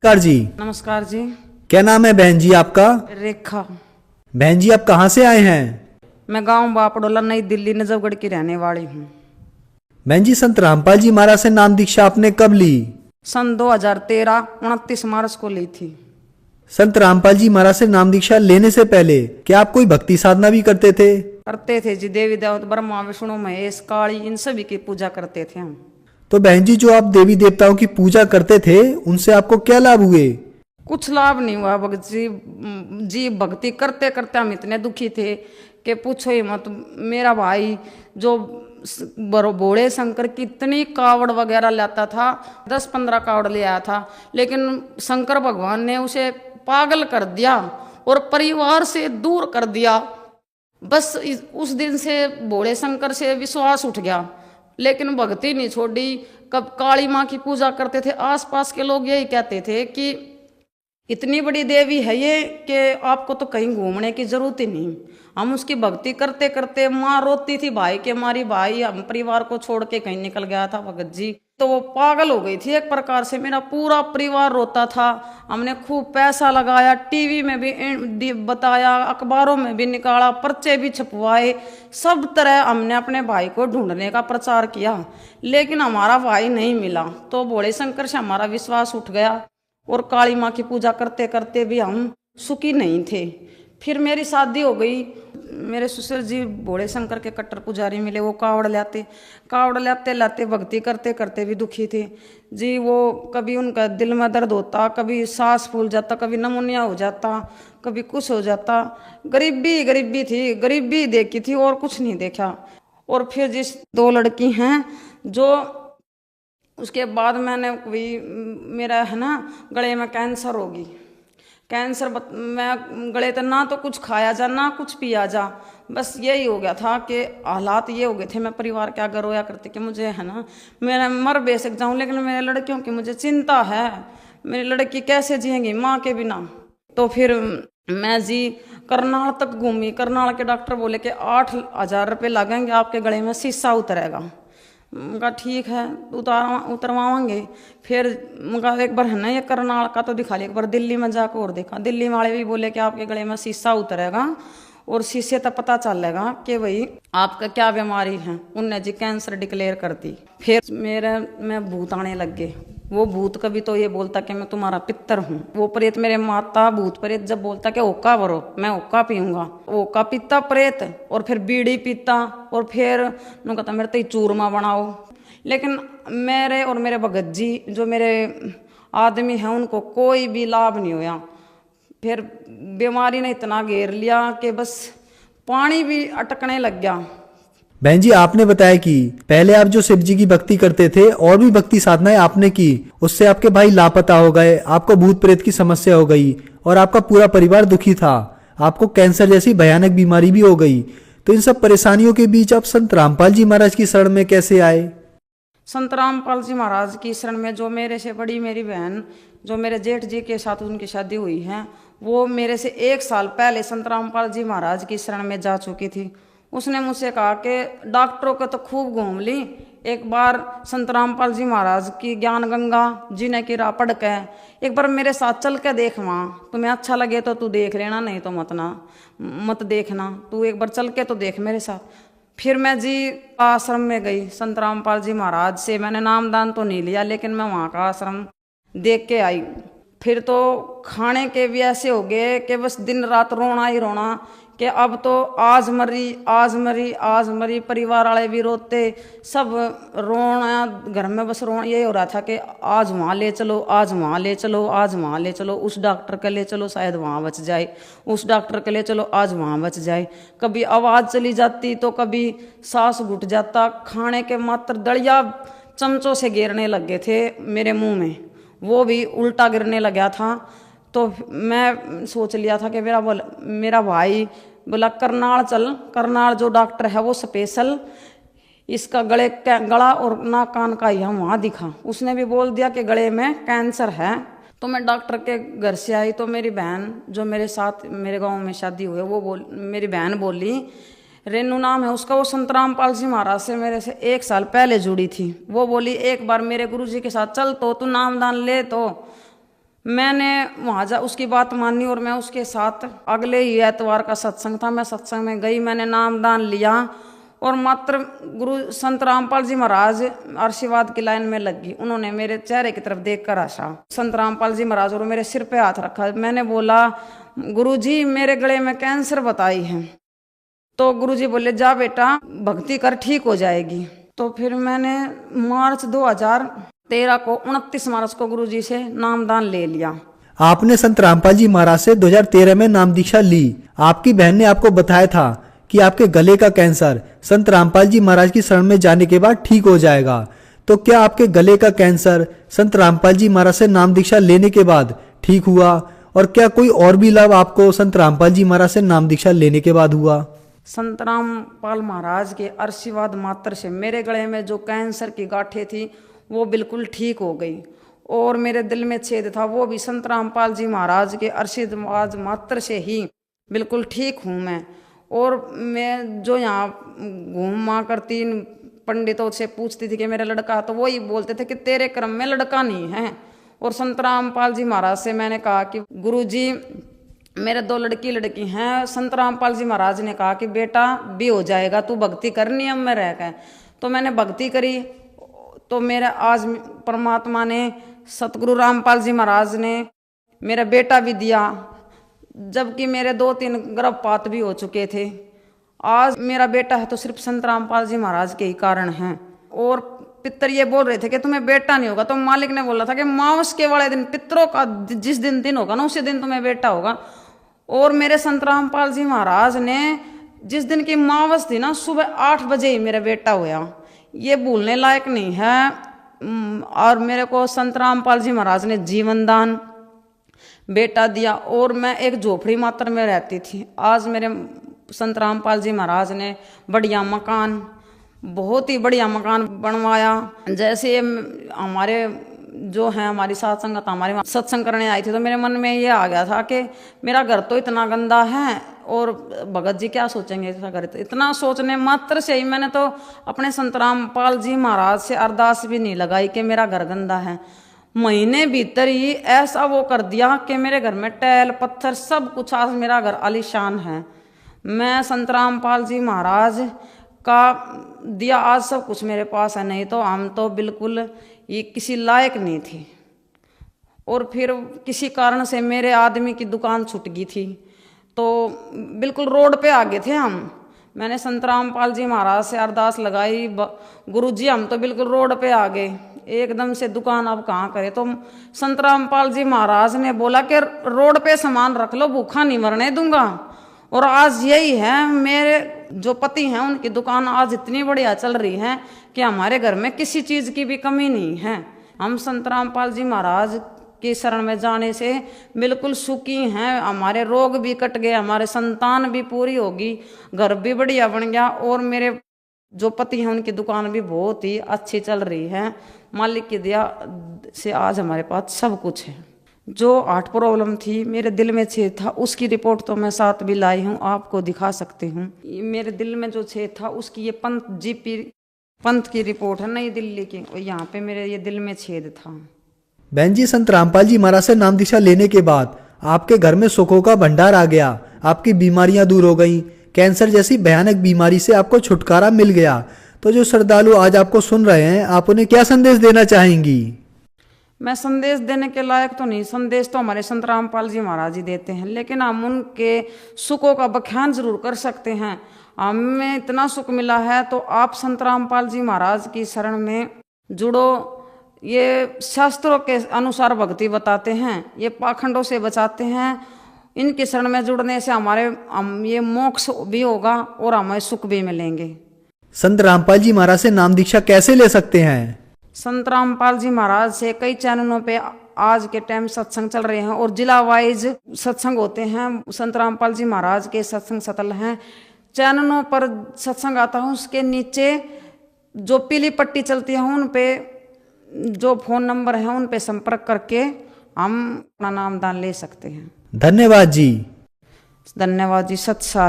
नमस्कार जी। नमस्कार जी। क्या नाम है बहन जी आपका? रेखा। बहन जी आप कहाँ से आए हैं? मैं गांव बापड़ोला नई दिल्ली नजफगढ़ की रहने वाली हूँ। बहन जी संत रामपाल जी महाराज से नाम दीक्षा आपने कब ली? सन 2013 29 मार्च को ली थी। संत रामपाल जी महाराज से नाम दीक्षा लेने से पहले क्या आप कोई भक्ति साधना भी करते थे? करते थे जी, देवी देवता ब्रह्मा विष्णु महेश काली इन सभी की पूजा करते थे हम। तो बहन जी जो आप देवी देवताओं की पूजा करते थे उनसे आपको क्या लाभ हुए? कुछ लाभ नहीं हुआ भगत जी भक्ति करते करते हम इतने दुखी थे कि पूछो ही मत। मेरा भाई जो भोले शंकर की इतनी कावड़ वगैरह लाता था, 10-15 कावड़ ले आया था, लेकिन शंकर भगवान ने उसे पागल कर दिया और परिवार से दूर कर दिया। बस उस दिन से भोले शंकर से विश्वास उठ गया, लेकिन भक्ति नहीं छोड़ी। कब काली माँ की पूजा करते थे, आसपास के लोग यही कहते थे कि इतनी बड़ी देवी है ये कि आपको तो कहीं घूमने की जरूरत ही नहीं। हम उसकी भक्ति करते करते, माँ रोती थी भाई के मारी, भाई हम परिवार को छोड़ के कहीं निकल गया था भगत जी, तो वो पागल हो गई थी एक प्रकार से। मेरा पूरा परिवार रोता था। हमने खूब पैसा लगाया, टीवी में भी बताया, अखबारों में भी निकाला, पर्चे भी छपवाए, सब तरह हमने अपने भाई को ढूंढने का प्रचार किया, लेकिन हमारा भाई नहीं मिला। तो भोले शंकर से हमारा विश्वास उठ गया और काली माँ की पूजा करते करते भी हम सुखी नहीं थे। फिर मेरी शादी हो गई। मेरे ससुर जी भोले शंकर के कट्टर पुजारी मिले। वो कावड़ लाते लाते भक्ति करते करते भी दुखी थे जी। वो कभी उनका दिल में दर्द होता, कभी सांस फूल जाता, कभी नमूनिया हो जाता, कभी कुछ हो जाता। गरीबी थी, गरीबी देखी थी और कुछ नहीं देखा। और फिर जिस 2 लड़की हैं जो, उसके बाद मैंने वही मेरा है ना गले में कैंसर होगी। कैंसर मैं गले तो ना तो कुछ खाया जा ना कुछ पिया जा, बस यही हो गया था कि हालात ये हो गए थे। मैं परिवार के आगे रोया करती कि मुझे है ना मैं मर बेसक जाऊं, लेकिन मेरे लड़कियों की मुझे चिंता है। मेरी लड़की कैसे जिएंगी माँ के बिना। तो फिर मैं जी करनाल तक घूमी। करनाल के डॉक्टर बोले कि 8,000 रुपये लगेंगे, आपके गले में शीशा उतरेगा। उनका ठीक है उतरवाएंगे। फिर उनका एक बार है ना ये करनाल का तो दिखा लिया, एक बार दिल्ली में जाकर और देखा। दिल्ली वाले भी बोले कि आपके गले में शीशा उतरेगा और शीशे तक पता चलेगा कि भाई आपका क्या बीमारी है। उनने जी कैंसर डिक्लेयर कर दी। फिर मेरे में भूत आने लग गए। वो भूत कभी तो ये बोलता कि मैं तुम्हारा पितर हूँ। वो प्रेत मेरे माता भूत प्रेत जब बोलता कि ओका भरो, मैं ओका पीऊंगा, ओका पीता प्रेत, और फिर बीड़ी पीता, और फिर उन्होंने कहता मेरे तो चूरमा बनाओ। लेकिन मेरे और मेरे भगत जी जो मेरे आदमी हैं उनको कोई भी लाभ नहीं हुआ। फिर बीमारी ने इतना घेर लिया कि बस पानी भी अटकने लग गया। बहन जी आपने बताया कि पहले आप जो शिव जी की भक्ति करते थे और भी भक्ति साधनाएं आपने की, उससे आपके भाई लापता हो गए, आपको भूत प्रेत की समस्या हो गई और आपका पूरा परिवार दुखी था। आपको कैंसर जैसी भयानक बीमारी भी हो गई। तो इन सब परेशानियों के बीच आप संत रामपाल जी महाराज की शरण में कैसे आए? संत रामपाल जी महाराज की शरण में जो मेरे से बड़ी मेरी बहन, जो मेरे जेठ जी के साथ उनकी शादी हुई है, वो मेरे से 1 साल पहले संत रामपाल जी महाराज की शरण में जा चुकी थी। उसने मुझसे कहा कि डॉक्टरों को तो खूब घूम ली, एक बार संत रामपाल जी महाराज की ज्ञान गंगा जीने की राह पढ़ के एक बार मेरे साथ चल के देख, माँ तुम्हें अच्छा लगे तो तू देख लेना, नहीं तो मत देखना, तू एक बार चल के तो देख मेरे साथ। फिर मैं जी आश्रम में गई। संत रामपाल जी महाराज से मैंने नामदान तो नहीं लिया, लेकिन मैं वहाँ का आश्रम देख के आई। फिर तो खाने के भी ऐसे हो गए कि बस दिन रात रोना ही रोना कि अब तो आज मरी। परिवार वाले भी रोते, सब रोना घर में, बस रोना यही हो रहा था कि आज वहाँ ले चलो, आज वहाँ ले चलो, आज वहाँ ले चलो, उस डॉक्टर के ले चलो शायद वहाँ बच जाए, उस डॉक्टर के ले चलो आज वहाँ बच जाए। कभी आवाज़ चली जाती तो कभी सांस घुट जाता। खाने के मात्र दलिया चमचों से गिरने लग गए थे मेरे मुंह में, वो भी उल्टा गिरने लगा था। तो मैं सोच लिया था कि मेरा भाई बोला करनाल चल, करनाल जो डॉक्टर है वो स्पेशल इसका गला और नाक कान का ही वहाँ दिखा। उसने भी बोल दिया कि गले में कैंसर है। तो मैं डॉक्टर के घर से आई तो मेरी बहन जो मेरे साथ मेरे गांव में शादी हुई वो मेरी बहन बोली, रेनू नाम है उसका, वो संत रामपाल जी महाराज से मेरे से 1 साल पहले जुड़ी थी। वो बोली एक बार मेरे गुरुजी के साथ चल तो तू नामदान ले। मैंने वहाँ जा उसकी बात मानी और मैं उसके साथ अगले ही एतवार का सत्संग था, मैं सत्संग में गई, मैंने नामदान लिया और मात्र गुरु संत रामपाल जी महाराज आशीर्वाद की लाइन में लग गई। उन्होंने मेरे चेहरे की तरफ देख कर हंसा, संत रामपाल जी महाराज, और मेरे सिर पे हाथ रखा। मैंने बोला, गुरुजी मेरे गले में कैंसर बताई है। तो गुरुजी बोले, जा बेटा भक्ति कर, ठीक हो जाएगी। तो फिर मैंने मार्च 2013 को 29 मार्च को गुरुजी से नामदान ले लिया। आपने संत रामपाल जी महाराज से 2013 में नाम दीक्षा ली। आपकी बहन ने आपको बताया था कि आपके गले का कैंसर संत रामपाल जी महाराज की शरण में जाने के बाद ठीक हो जाएगा। तो क्या आपके गले का कैंसर संत रामपाल जी महाराज से नाम दीक्षा लेने के बाद ठीक हुआ? और क्या कोई और भी लाभ आपको संत रामपाल जी महाराज से नाम दीक्षा लेने के बाद हुआ? संत रामपाल महाराज के आशीर्वाद मात्र से मेरे गले में जो कैंसर की गांठें थी वो बिल्कुल ठीक हो गई, और मेरे दिल में छेद था वो भी संत रामपाल जी महाराज के आशीर्वाद मात्र से ही बिल्कुल ठीक हूँ मैं। और मैं जो यहाँ घूमा करती पंडितों से पूछती थी कि मेरा लड़का, तो वही बोलते थे कि तेरे क्रम में लड़का नहीं है। और संत रामपाल जी महाराज से मैंने कहा कि गुरुजी मेरे 2 लड़की हैं। संत रामपाल जी महाराज ने कहा कि बेटा भी हो जाएगा, तू भक्ति कर नियम में रह गए। तो मैंने भक्ति करी, तो मेरा आज परमात्मा ने, सतगुरु रामपाल जी महाराज ने मेरा बेटा भी दिया, जबकि मेरे 2-3 गर्भपात भी हो चुके थे। आज मेरा बेटा है तो सिर्फ संत रामपाल जी महाराज के ही कारण हैं। और पितर ये बोल रहे थे कि तुम्हें बेटा नहीं होगा, तो मालिक ने बोला था कि मावस के वाले दिन, पितरों का जिस दिन होगा ना, उसी दिन तुम्हें बेटा होगा। और मेरे संत रामपाल जी महाराज ने जिस दिन की मावस थी ना, सुबह 8 बजे ही मेरा बेटा हुआ। ये भूलने लायक नहीं है। और मेरे को संत रामपाल जी महाराज ने जीवन दान बेटा दिया, और मैं एक झोपड़ी मात्र में रहती थी। आज मेरे संत रामपाल जी महाराज ने बढ़िया मकान, बहुत ही बढ़िया मकान बनवाया। जैसे हमारे जो है हमारी साथ संगत हमारे वहाँ सत्संग करने आई थी, तो मेरे मन में ये आ गया था कि मेरा घर तो इतना गंदा है और भगत जी क्या सोचेंगे ऐसा घर। तो इतना सोचने मात्र से ही मैंने तो अपने संत रामपाल जी महाराज से अरदास भी नहीं लगाई कि मेरा घर गंदा है। महीने भीतर ही ऐसा वो कर दिया कि मेरे घर में टैल पत्थर सब कुछ, आज मेरा घर आलीशान है। मैं संत रामपाल जी महाराज का दिया आज सब कुछ मेरे पास है, नहीं तो हम तो बिल्कुल ये किसी लायक नहीं थी। और फिर किसी कारण से मेरे आदमी की दुकान छूट गई थी, तो बिल्कुल रोड पे आ गए थे हम। मैंने संत रामपाल जी महाराज से अरदास लगाई, गुरुजी हम तो बिल्कुल रोड पे आ गए, एकदम से दुकान अब कहाँ करे। तो संत रामपाल जी महाराज ने बोला कि रोड पे सामान रख लो, भूखा नहीं मरने दूंगा। और आज यही है, मेरे जो पति हैं उनकी दुकान आज इतनी बढ़िया चल रही है कि हमारे घर में किसी चीज़ की भी कमी नहीं है। हम संत रामपाल जी महाराज की शरण में जाने से बिल्कुल सुखी हैं। हमारे रोग भी कट गए, हमारे संतान भी पूरी होगी, घर भी बढ़िया बन गया, और मेरे जो पति हैं उनकी दुकान भी बहुत ही अच्छी चल रही है। मालिक की दया से आज हमारे पास सब कुछ है। जो 8 प्रॉब्लम थी, मेरे दिल में छेद था, उसकी रिपोर्ट तो मैं साथ भी लाई हूँ, आपको दिखा सकती हूँ। मेरे दिल में जो छेद था उसकी ये पंथ की रिपोर्ट है, नई दिल्ली की, और यहाँ पे मेरे ये दिल में छेद था। बहन जी, संत रामपाल जी महाराज से नाम दीक्षा लेने के बाद आपके घर में सुखों का भंडार आ गया, आपकी बीमारियां दूर हो गई, कैंसर जैसी भयानक बीमारी से आपको छुटकारा मिल गया। तो जो श्रद्धालु आज आपको सुन रहे हैं, आप उन्हें क्या संदेश देना चाहेंगी? मैं संदेश देने के लायक तो नहीं, संदेश तो हमारे संत रामपाल जी महाराज ही देते हैं, लेकिन हम उनके सुखों का बखान जरूर कर सकते हैं। हमें इतना सुख मिला है तो आप संत रामपाल जी महाराज की शरण में जुड़ो। ये शास्त्रों के अनुसार भक्ति बताते हैं, ये पाखंडों से बचाते हैं। इनकी शरण में जुड़ने से हम ये मोक्ष भी होगा और हमें सुख भी मिलेंगे। संत रामपाल जी महाराज से नाम दीक्षा कैसे ले सकते हैं? संत रामपाल जी महाराज से कई चैनलों पे आज के टाइम सत्संग चल रहे हैं, और जिला वाइज सत्संग होते हैं। संत रामपाल जी महाराज के सत्संग सतल हैं, चैनलों पर सत्संग आता है, उसके नीचे जो पीली पट्टी चलती है उन पे जो फोन नंबर है उन पे संपर्क करके हम अपना नामदान ले सकते हैं। धन्यवाद जी। धन्यवाद जी। सत्सा